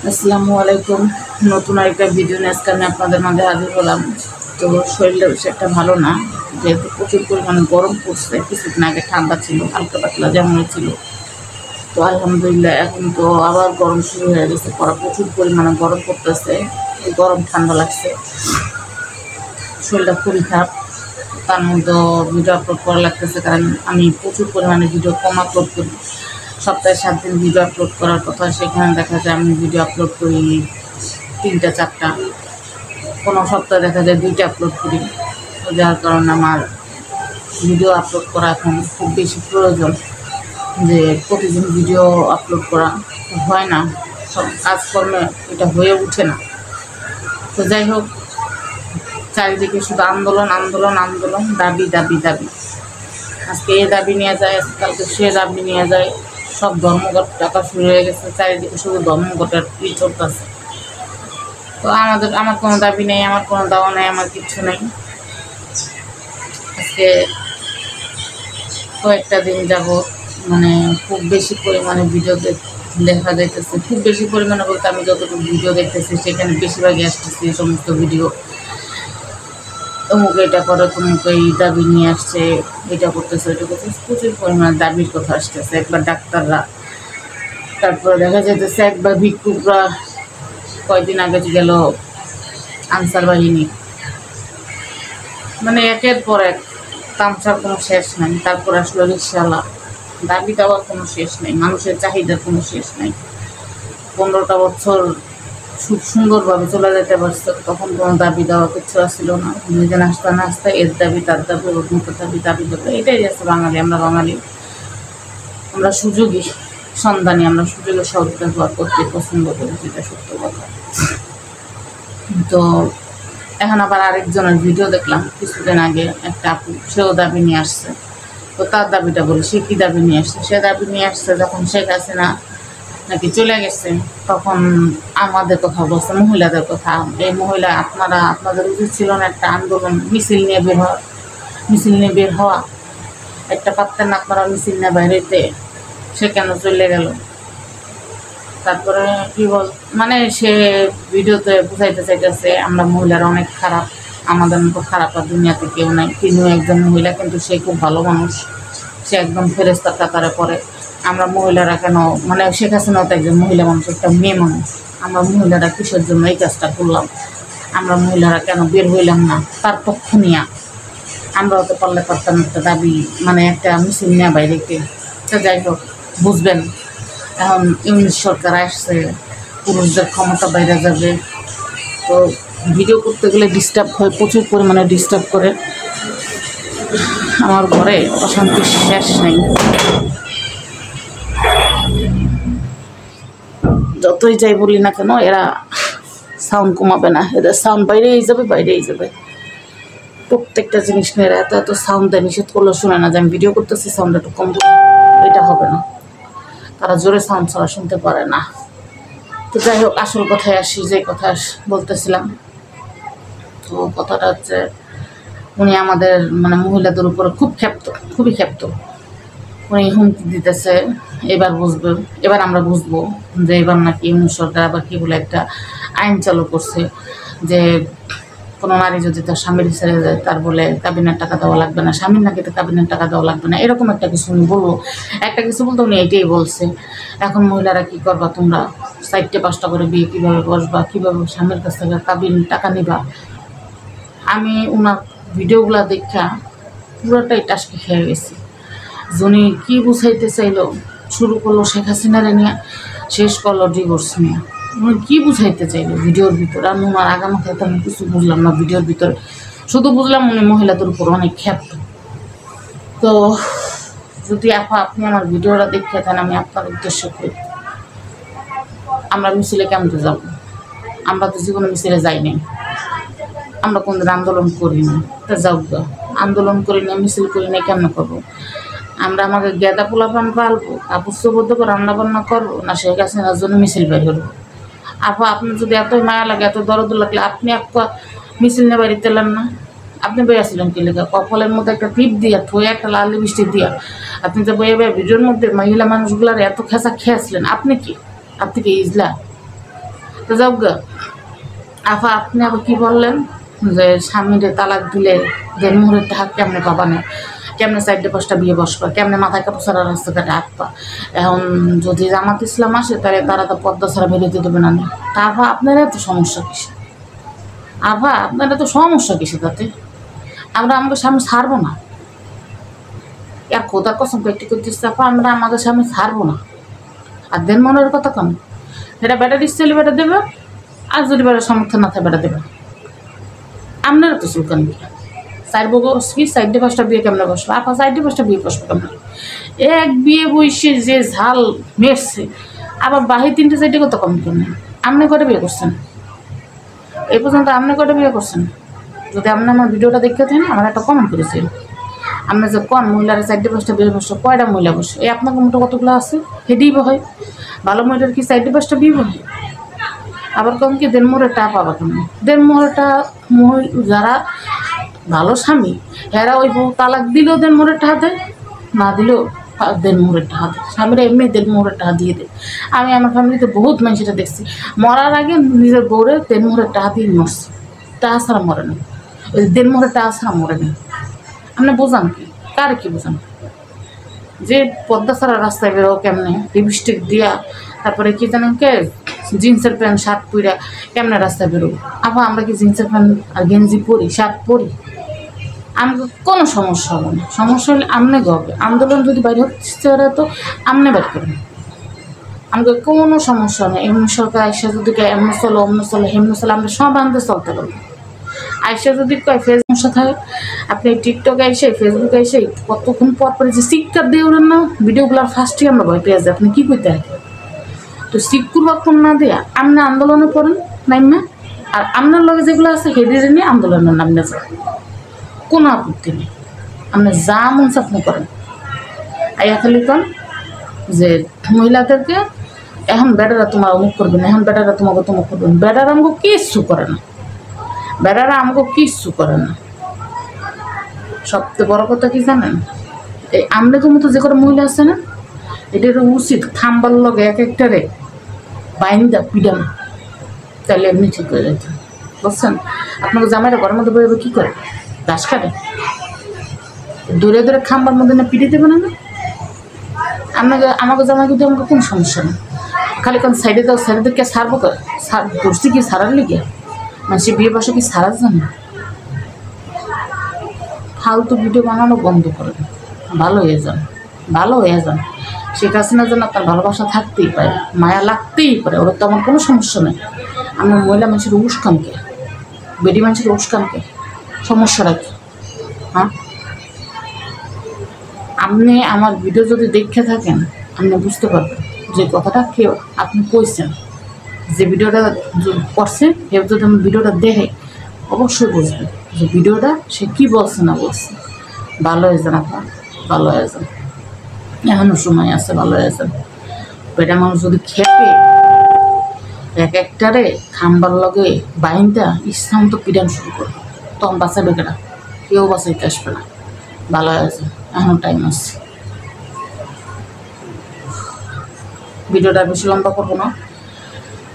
আসসালামু আলাইকুম। নতুন আরেকটা ভিডিও নিয়ে আজকে আমি আপনাদের মাঝে হাজির হলাম। তো শরীরটা বেশি একটা ভালো না, যেহেতু প্রচুর পরিমাণে গরম পড়ছে। কিছুদিন আগে ঠান্ডা ছিল, হালকা পাতলা যেমন ছিল। তো আলহামদুলিল্লাহ এখন তো আবার গরম শুরু হয়ে গেছে, প্রচুর পরিমাণে গরম পড়তেছে। এই গরম ঠান্ডা লাগছে, শরীরটা খুবই খারাপ। তার মধ্যে ভিডিও আপলোড করা লাগতেছে, কারণ আমি প্রচুর পরিমাণে ভিডিও কম আপলোড করি। সপ্তাহে 7 দিন ভিডিও আপলোড করার কথা, সেখানে দেখা যায় আমি ভিডিও আপলোড করি 3টা 4টা, কোনো সপ্তাহে দেখা যায় 2টা আপলোড করি। তো যার কারণে আমার ভিডিও আপলোড করা এখন খুব বেশি প্রয়োজন, যে প্রতিদিন ভিডিও আপলোড করা হয় না, সব কাজকর্মে এটা হয়ে ওঠে না। তো যাই হোক, চারিদিকে শুধু আন্দোলন আন্দোলন আন্দোলন, দাবি দাবি দাবি। আজকে এ দাবি নিয়ে যায়, কালকে সে দাবি নিয়ে যায়। সব ধর্মঘট ডাকা শুরু হয়ে গেছে, চারিদিকে শুধু ধর্মঘটের চলতেছে। তো আমার কোনো দাবি নেই, আমার কোনো দাওয়া নেই, আমার কিচ্ছু নেই। আজকে কয়েকটা দিন যাব মানে খুব বেশি পরিমাণে ভিডিও দেখা যাইতেছে। খুব বেশি পরিমাণে বলতে আমি যতটুকু ভিডিও দেখতেছি সেখানে বেশিরভাগই আসতেছি এই সমস্ত ভিডিও, অমুক এটা করে, তমুক এই দাবি নিয়ে আসছে, এটা করতেছে ওইটা করতেছে, প্রচুর পরিমাণে দাবির কথা আসতেছে। একবার ডাক্তাররা, তারপরে দেখা যাইতেছে একবার ভিক্ষুকরা, কয়েকদিন আগে গেল আনসার বাহিনী, মানে একের পর এক তামসার কোনো শেষ নাই। তারপর আসলো রিক্সাওয়ালা, দাবি দেওয়ার কোনো শেষ নেই, মানুষের চাহিদার কোনো শেষ নেই। 15টা বছর খুব সুন্দরভাবে চলে যেতে পারছে, তখন কোনো দাবি দেওয়া কিছু আসছিল না। নিজে নাস্তা নাস্তা, এর দাবি তার দাবি, ওর মুখের দাবি দাবি দেবে, এটাই আছে বাঙালি। আমরা বাঙালি, আমরা সুযোগী সন্ধানী, আমরা সুযোগের সদ্ব্যবহার করতে পছন্দ করি, যেটা সত্য কথা। তো এখন আবার আরেকজনের ভিডিও দেখলাম কিছুদিন আগে, একটা আপু, সেও দাবি নিয়ে আসছে। তো তার দাবিটা বলি, সে কী দাবি নিয়ে আসছে? সে দাবি নিয়ে আসছে যখন শেখ হাসিনা নাকি চলে গেছে, তখন আমাদের কথা বলছে, মহিলাদের কথা। এই মহিলা, আপনাদের উচিত ছিল না একটা আন্দোলন, মিছিল নিয়ে বের হওয়া? একটা পাত্তেন না আপনারা মিছিল নিয়ে বাইরেতে, সে কেন চলে গেল? তারপরে কি বল, মানে সে ভিডিওতে বুঝাইতে চাইতেছে আমরা মহিলারা অনেক খারাপ, আমাদের মতো খারাপ আর দুনিয়াতে কেউ নাই। তিনিও একজন মহিলা, কিন্তু সে খুব ভালো মানুষ, সে একদম ফেরেস্তার কাতারে পড়ে। আমরা মহিলারা কেন, মানে শেখ হাসিনাও তো একজন মহিলা মানুষ, একটা মেয়ে মানুষ, আমরা মহিলারা কিসের জন্য এই কাজটা করলাম? আমরা মহিলারা কেন বের হইলাম না তার পক্ষ নিয়ে? আমরাও তো পারলে পারতাম একটা দাবি, মানে একটা মিছিল নেওয়া বাইরেকে। তো যাই হোক, বুঝবেন এখন ইউনিট সরকার আসছে, পুরুষদের ক্ষমতা বাইরে যাবে। তো ভিডিও করতে গেলে ডিস্টার্ব হয়, প্রচুর পরিমাণে ডিস্টার্ব করে। আমার ঘরে অশান্তির শেষ নেই, যতই যাই বলি না কেন এরা সাউন্ড কমাবে না, এদের সাউন্ড বাইরেই যাবে। প্রত্যেকটা জিনিস নিয়ে এরা এত সাউন্ড দেয়, নিষেধ করলে শুনে না যে আমি ভিডিও করতেছি, সাউন্ড একটু কম, এটা হবে না। তারা জোরে সাউন্ড ছাড়া শুনতে পারে না। তো যাই হোক, আসল কথায় আসি, যে কথা বলতেছিলাম। তো কথাটা হচ্ছে, উনি আমাদের মানে মহিলাদের উপরে খুবই ক্ষেপ্ত। উনি হুমকি দিতেছে, এবার আমরা বুঝবো যে এবার নাকি ইউনিট সরকার আবার কি বলে একটা আইন চালু করছে, যে কোনো নারী যদি তার স্বামীর ছেড়ে যায়, তার বলে কাবিনের টাকা দেওয়া লাগবে না, স্বামীর নাকি তো কাবিনের টাকা দেওয়া লাগবে না, এরকম একটা কিছু উনি বলবো। একটা কিছু বলতে উনি এটাই বলছে, এখন মহিলারা কি করবা তোমরা? 4টে 5টা করে বিয়ে কীভাবে বসবা, কীভাবে স্বামীর কাছ থেকে কাবিন টাকা নিবা? আমি ওনার ভিডিওগুলো দেখা পুরোটাই টাসকি খেয়ে গেছি। উনি কী বুঝাইতে চাইলো, শুরু করলো শেখ হাসিনারে নিয়ে, শেষ করলো ডিভোর্স নিয়ে। উনি কী বুঝাইতে চাইলো ভিডিওর ভিতরে? আমি ওনার আগামাথায় তো আমি কিছু বুঝলাম না ভিডিওর ভিতরে, শুধু বুঝলাম উনি মহিলাদের উপর অনেক ক্ষেপ্ত। তো যদি আপনি আমার ভিডিওটা দেখে থাকেন, আমি আপনার উদ্দেশ্য করি, আমরা মিছিলে কেমন যাব? আমরা তো জীবনে মিছিলে যাই নাই, আমরা কোনদিন আন্দোলন করি না। তা যাও, আন্দোলন করি না, মিছিল করি না, কেমন করবো? আমরা আমাকে গেদা পোলাপান পালবো, কাপড় চোপড় দেবো, রান্না বান্না করবো, না শেখ হাসিনার জন্য মিছিল বের করবো? আপনার যদি এতই মায়া লাগে, এত দরদ লাগলে, আপনি মিছিল নিয়ে বাড়িতে এলেন না? আপনি বইয়াছিলেন কি লেখা? কপালের মধ্যে একটা টিপ দিয়া, ঠোয়ে একটা লাল লিপস্টিক দিয়া, আপনি তো ভিডিওর মধ্যে মহিলা মানুষগুলার এত খেঁচা খেয়েছিলেন। আপনি কি ইজলা? তো যাও গা আফা আপনি আবার কি বললেন যে স্বামীরে তালাক দিলে দেড় মুহূর্তের টাকা কেমনে পাবা না, কেমনে 4-5টা বিয়ে বসবা, কেমনে মাথায় কাপড় ছাড়া রাস্তাঘাটে আঁকবা। এখন যদি জামাত ইসলাম আসে তাহলে তারা তো পর্দা ছাড়া বেরোতে দেবে না। তা আফা আপনারা তো সমস্যা কিসে? আফা আপনারা তো সমস্যা কিসে? তাতে আমরা আমাকে স্বামী ছাড়বো না। আর খোদার কসম পেটি করতেছি আফা, আমরা আমাদের স্বামী ছাড়বো না। আর দেন মনের কথা কম, এটা বেটা দিচ্ছে বেটা দেবে, আর যদি বেটা সমর্থন না থাকে বেটা দেবে। আপনারা তো চুলকান কি 4-5টা বিয়ে কেমনে বসবো? আপা 4-5টা বিয়ে বসবো কেমন? এক বিয়ে বসে যে ঝাল মেরছে, আবার বাহির 3-4টা কত কম কেমন? আপনি কটা বিয়ে করছেন এই পর্যন্ত? আপনি কটা বিয়ে করছেন? যদি আপনি আমার ভিডিওটা দেখতে থাকেন আমার একটা কমেন্ট করেছেন, আপনি যে কোন মহিলারা 4-5টা বিয়ে বসে, কয়টা মহিলা বসে? এই আপনার মোটো কতগুলো আছে হেঁটেই বহে? ভালো মহিলার কি 4-5টা বিয়ে বহে? আবার কম কি দেড় মোড়ের টাকা পাবা কেমন? দেড় মোড়েরটা যারা ভালো স্বামী এরা ওই বউ তালাক দিলেও দেড় মোড়ের টাকা দেয়, না দিলেও দেড় মোড়ের টাকা দেয়। স্বামীরা এমনি দেড় মোড়ের টাকা দিয়ে দেয়। আমি আমার ফ্যামিলিতে বহুত মানুষেরা দেখছি মরার আগে নিজের বউরে দেড় মোড়ের টাকা দিয়ে মরছে, টাকা ছাড়া মরে না। ওই দেড় মোড়ের টাকা ছাড়া মরে না। আপনি বোঝান কি? কারে কি বোঝান? যে পদ্মা ছাড়া রাস্তায় বেরো কেমনে লিপস্টিক দিয়া, তারপরে কি জানেন কে জিন্সের প্যান্ট শার্ট পরা কেমনে রাস্তায় বেরো? আবার আমরা কি জিন্সের প্যান্ট আর গেঞ্জি পরি, শার্ট পরি? আমাকে কোনো সমস্যা হবে না। সমস্যা হলে আমনে হবে। আন্দোলন যদি বাইরে হচ্ছে তো আমনে বের করবেন, আমাকে কোনো সমস্যা নেই। এমনি সরকার আইসা যদি এমনি চলো অমনি চলো হেমনি চলো, আমরা সব আনতে চলতে পারবো। আইসা যদি কয় ফেসবুক থাকে, আপনি টিকটকে আইসে ফেসবুকে আইসে কতক্ষণ পর পরে যে শিক্ষা দিয়ে ওরেন না ভিডিওগুলোর ফার্স্টই আমরা ভয় পেয়ে যাই। আপনি কী করতে থাকেন? তো শিক্ষুর বক্ষণ না দেয়া আপনি আন্দোলনে পড়েন নাই না, আর আপনার লগে যেগুলো আছে হেডিরে নিয়ে আন্দোলনের নামে যান, কোনো আপত্তি নেই। আপনি যা মন আপনি করেন। আইয়া খালি কন যে মহিলাদেরকে এখন বেটারা তোমার অমুক করবে না, এখন বেটারা তোমাকে তমুক করবে না। বেটারা আমাকে কিচ্ছু করে না, বেটারা আমাকে কিচ্ছু করে না। সবচেয়ে বড় কথা কি জানেন? এই আমলের মতো যে করে মহিলা আছে না, এটার উচিত থাম্বার লগে এক একটারে বাইন্দা পিডাম, তাহলে এমনি ঠিক হয়ে যেত। বুঝছেন? আপনাকে জামাইরা ঘরের মধ্যে বই কী করে? ঘাস কাটে? দূরে দূরে খাম্বার মধ্যে না পিটে দেবে না? আপনাকে আমাকে জামাই কিন্তু আমাকে কোনো সমস্যা নেই। খালি কারণ সাইডে দাও, সাইডে কে সারবো করে ধরছি কি সারার লিগে? মানুষের বিয়ে বসে কি সারার জন্য? ফালতু ভিডিও বানানো বন্ধ করে ভালো হয়ে যান, ভালো হয়ে যান। শেখ হাসিনার জন্য আপনার ভালোবাসা থাকতেই পারে, মায়া লাগতেই পারে, ওরা তো আমার কোনো সমস্যা নেই। আমার মহিলা মানুষের উস্কানকে, বেডি মানুষের উস্কানকে, সমস্যাটা কি? হ্যাঁ, আপনি আমার ভিডিও যদি দেখে থাকেন আপনি বুঝতে পারবেন যে কথাটা কেউ আপনি কইছেন, যে ভিডিওটা করছেন কেউ যদি আমার ভিডিওটা দেখে অবশ্যই বুঝবেন যে ভিডিওটা সে কী বলছে না বলছে। ভালো হয়ে যান আপনার, ভালো হয়ে যান, এখনও সময় আছে, ভালো হয়ে যান। পেটা মানুষ যদি খেপে এক একটারে খাম্বার লগে বাইনটা ইসলাম তো পিডান শুরু করবে, তখন বাঁচাবে কেনা? কেউ বাঁচাইতে আসবে না। ভালো হয়ে যান, এখনও টাইম আছে। ভিডিওটা বেশি লম্বা করবো না।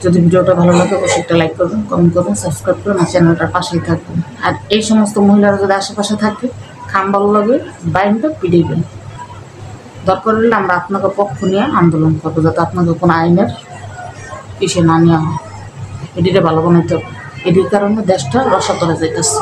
যদি ভিডিওটা ভালো লাগে অবশ্যই একটা লাইক করবেন, কমেন্ট করবেন, সাবস্ক্রাইব করবেন, আর চ্যানেলটার পাশেই থাকবেন। আর এই সমস্ত মহিলারা যদি আশেপাশে থাকে খাম্বার লগে বাইনটা পিড়াইবেন। দরকার হলে আমরা আপনাকে পক্ষ নিয়ে আন্দোলন করবো, যাতে আপনাকে কোনো আইনের ইসে না নেওয়া হয়। এটিতে ভালো বানাইতে হবে, এটির কারণে দেশটা রসাতলে যাইতেছে।